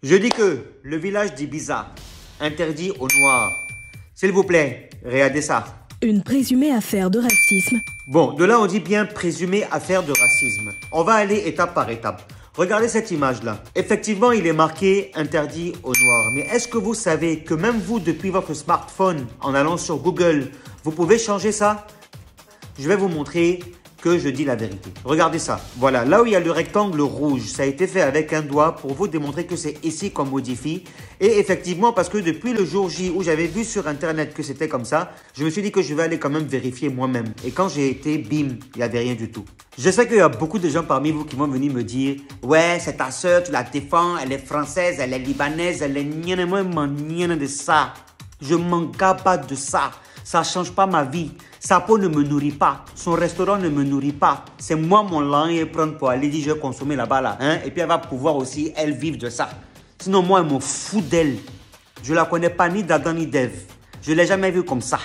Je dis que le village d'Ibiza, interdit aux Noirs. S'il vous plaît, regardez ça. Une présumée affaire de racisme. Bon, de là on dit bien présumée affaire de racisme. On va aller étape par étape. Regardez cette image-là. Effectivement, il est marqué interdit aux Noirs. Mais est-ce que vous savez que même vous, depuis votre smartphone, en allant sur Google, vous pouvez changer ça? Je vais vous montrer que je dis la vérité. Regardez ça. Voilà, là où il y a le rectangle rouge, ça a été fait avec un doigt pour vous démontrer que c'est ici qu'on modifie. Et effectivement, parce que depuis le jour J où j'avais vu sur Internet que c'était comme ça, je me suis dit que je vais aller quand même vérifier moi-même. Et quand j'ai été, bim, il n'y avait rien du tout. Je sais qu'il y a beaucoup de gens parmi vous qui vont venir me dire « Ouais, c'est ta soeur, tu la défends, elle est française, elle est libanaise, elle est nienne, moi, je m'en nienne de ça. Je m'en pas de ça. Ça ne change pas ma vie. Sa peau ne me nourrit pas. Son restaurant ne me nourrit pas. C'est moi mon langue prendre pour aller dire je vais consommer là-bas là. Hein? Et puis elle va pouvoir aussi, elle, vivre de ça. Sinon moi, elle me fout d'elle. Je ne la connais pas ni d'Adam ni d'Ève. Je ne l'ai jamais vue comme ça.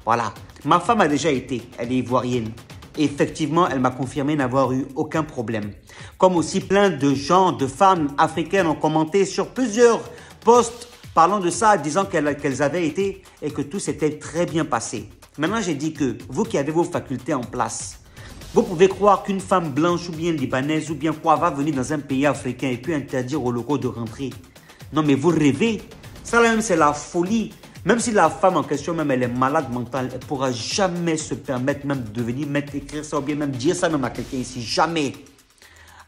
Voilà. Ma femme a déjà été. Elle est ivoirienne. Et effectivement, elle m'a confirmé n'avoir eu aucun problème. Comme aussi plein de gens, de femmes africaines ont commenté sur plusieurs posts parlant de ça, disant qu'elles avaient été et que tout s'était très bien passé. Maintenant, j'ai dit que vous qui avez vos facultés en place, vous pouvez croire qu'une femme blanche ou bien libanaise ou bien quoi va venir dans un pays africain et puis interdire aux locaux de rentrer. Non, mais vous rêvez. Ça là même, c'est la folie. Même si la femme en question, même elle est malade mentale, elle ne pourra jamais se permettre même de venir écrire ça ou bien même dire ça même à quelqu'un ici. Jamais.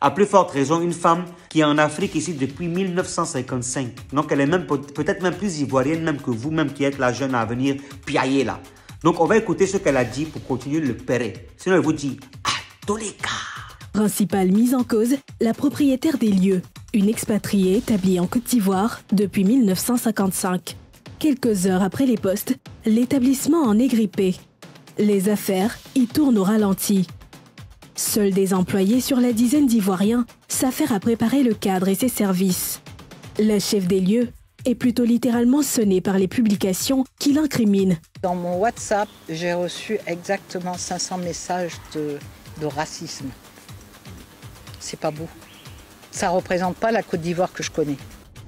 À plus forte raison, une femme qui est en Afrique ici depuis 1955. Donc, elle est même peut-être même plus ivoirienne même que vous, même qui êtes la jeune à venir piailler là. Donc, on va écouter ce qu'elle a dit pour continuer le pérer. Sinon, elle vous dit « à tous les cas ». Principale mise en cause, la propriétaire des lieux, une expatriée établie en Côte d'Ivoire depuis 1955. Quelques heures après les postes, l'établissement en est grippé. Les affaires y tournent au ralenti. Seuls des employés sur la dizaine d'Ivoiriens s'affairent à préparer le cadre et ses services. La chef des lieux est plutôt littéralement sonnée par les publications qui l'incriminent. Dans mon WhatsApp, j'ai reçu exactement 500 messages de racisme. C'est pas beau. Ça ne représente pas la Côte d'Ivoire que je connais.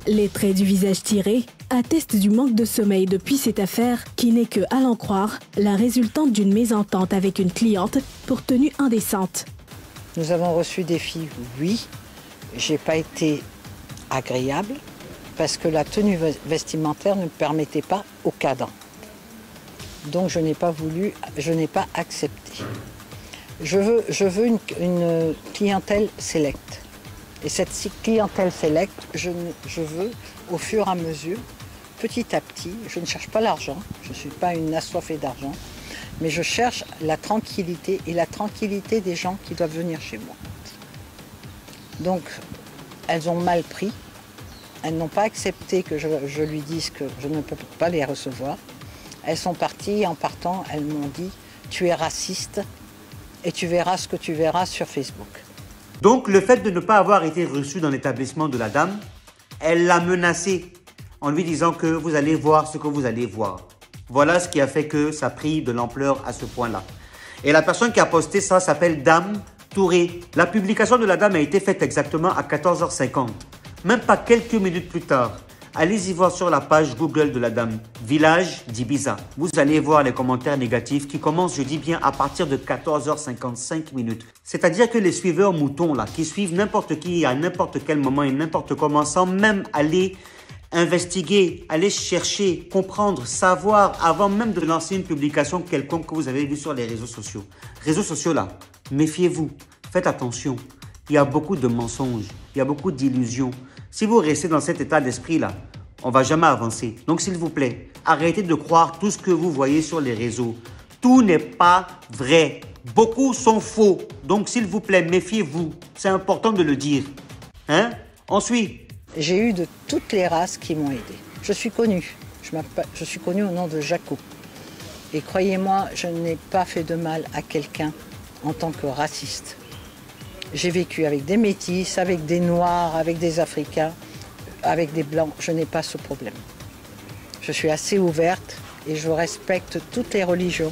Les traits du visage tirés attestent du manque de sommeil depuis cette affaire qui n'est que, à l'en croire, la résultante d'une mésentente avec une cliente pour tenue indécente. Nous avons reçu des filles, oui. J'ai pas été agréable parce que la tenue vestimentaire ne me permettait pas au cadre. Donc je n'ai pas voulu, je n'ai pas accepté. Je veux une clientèle sélecte. Et cette clientèle sélecte, je veux, au fur et à mesure, petit à petit, je ne cherche pas l'argent, je ne suis pas une assoiffée d'argent, mais je cherche la tranquillité et la tranquillité des gens qui doivent venir chez moi. Donc, elles ont mal pris, elles n'ont pas accepté que je lui dise que je ne peux pas les recevoir. Elles sont parties et en partant, elles m'ont dit « tu es raciste et tu verras ce que tu verras sur Facebook ». Donc, le fait de ne pas avoir été reçu dans l'établissement de la dame, elle l'a menacé en lui disant que vous allez voir ce que vous allez voir. Voilà ce qui a fait que ça a pris de l'ampleur à ce point-là. Et la personne qui a posté ça s'appelle Dame Touré. La publication de la dame a été faite exactement à 14h50. Même pas quelques minutes plus tard. Allez-y voir sur la page Google de la dame, village d'Ibiza. Vous allez voir les commentaires négatifs qui commencent, je dis bien, à partir de 14h55 minutes. C'est-à-dire que les suiveurs moutons là, qui suivent n'importe qui à n'importe quel moment et n'importe comment, sans même aller investiguer, aller chercher, comprendre, savoir, avant même de lancer une publication quelconque que vous avez vue sur les réseaux sociaux. Réseaux sociaux là, méfiez-vous, faites attention. Il y a beaucoup de mensonges, il y a beaucoup d'illusions. Si vous restez dans cet état d'esprit-là, on ne va jamais avancer. Donc, s'il vous plaît, arrêtez de croire tout ce que vous voyez sur les réseaux. Tout n'est pas vrai. Beaucoup sont faux. Donc, s'il vous plaît, méfiez-vous. C'est important de le dire. Hein? On suit. J'ai eu de toutes les races qui m'ont aidé. Je suis connue. Je suis connue au nom de Jaco. Et croyez-moi, je n'ai pas fait de mal à quelqu'un en tant que raciste. J'ai vécu avec des métis, avec des noirs, avec des africains, avec des blancs. Je n'ai pas ce problème. Je suis assez ouverte et je respecte toutes les religions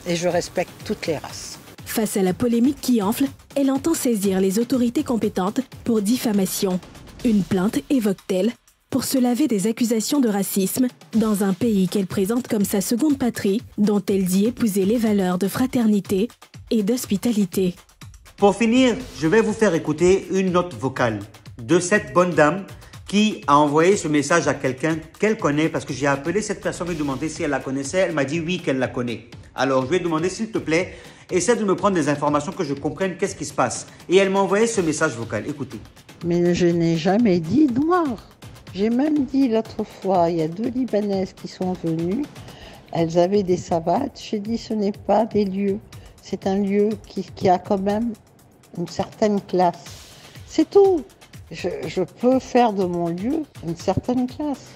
et je respecte toutes les races. Face à la polémique qui enfle, elle entend saisir les autorités compétentes pour diffamation. Une plainte, évoque-t-elle, pour se laver des accusations de racisme dans un pays qu'elle présente comme sa seconde patrie, dont elle dit épouser les valeurs de fraternité et d'hospitalité. Pour finir, je vais vous faire écouter une note vocale de cette bonne dame qui a envoyé ce message à quelqu'un qu'elle connaît, parce que j'ai appelé cette personne et demandé si elle la connaissait. Elle m'a dit oui, qu'elle la connaît. Alors, je lui ai demandé, s'il te plaît, essaie de me prendre des informations que je comprenne qu'est-ce qui se passe. Et elle m'a envoyé ce message vocal. Écoutez. Mais je n'ai jamais dit noir. J'ai même dit l'autre fois, il y a 2 Libanaises qui sont venues. Elles avaient des savates. J'ai dit, ce n'est pas des lieux. C'est un lieu qui a quand même une certaine classe. C'est tout. Je peux faire de mon lieu une certaine classe.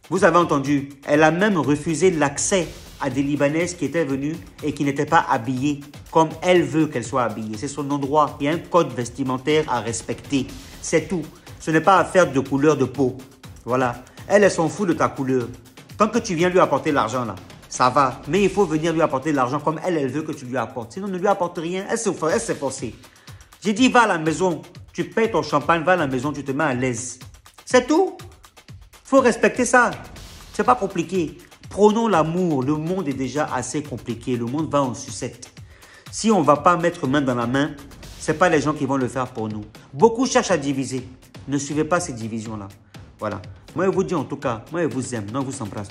Vous avez entendu, elle a même refusé l'accès à des Libanaises qui étaient venues et qui n'étaient pas habillées comme elle veut qu'elles soient habillées. C'est son endroit. Il y a un code vestimentaire à respecter. C'est tout. Ce n'est pas affaire de couleur de peau. Voilà. Elle s'en fout de ta couleur. Tant que tu viens lui apporter l'argent là, ça va. Mais il faut venir lui apporter l'argent comme elle veut que tu lui apportes. Sinon, ne lui apporte rien. Elle s'est forcée. J'ai dit, va à la maison. Tu payes ton champagne, va à la maison, tu te mets à l'aise. C'est tout. Faut respecter ça. C'est pas compliqué. Prenons l'amour. Le monde est déjà assez compliqué. Le monde va en sucette. Si on ne va pas mettre main dans la main, ce n'est pas les gens qui vont le faire pour nous. Beaucoup cherchent à diviser. Ne suivez pas ces divisions-là. Voilà. Moi, je vous dis en tout cas, moi, je vous aime. Non, je vous embrasse.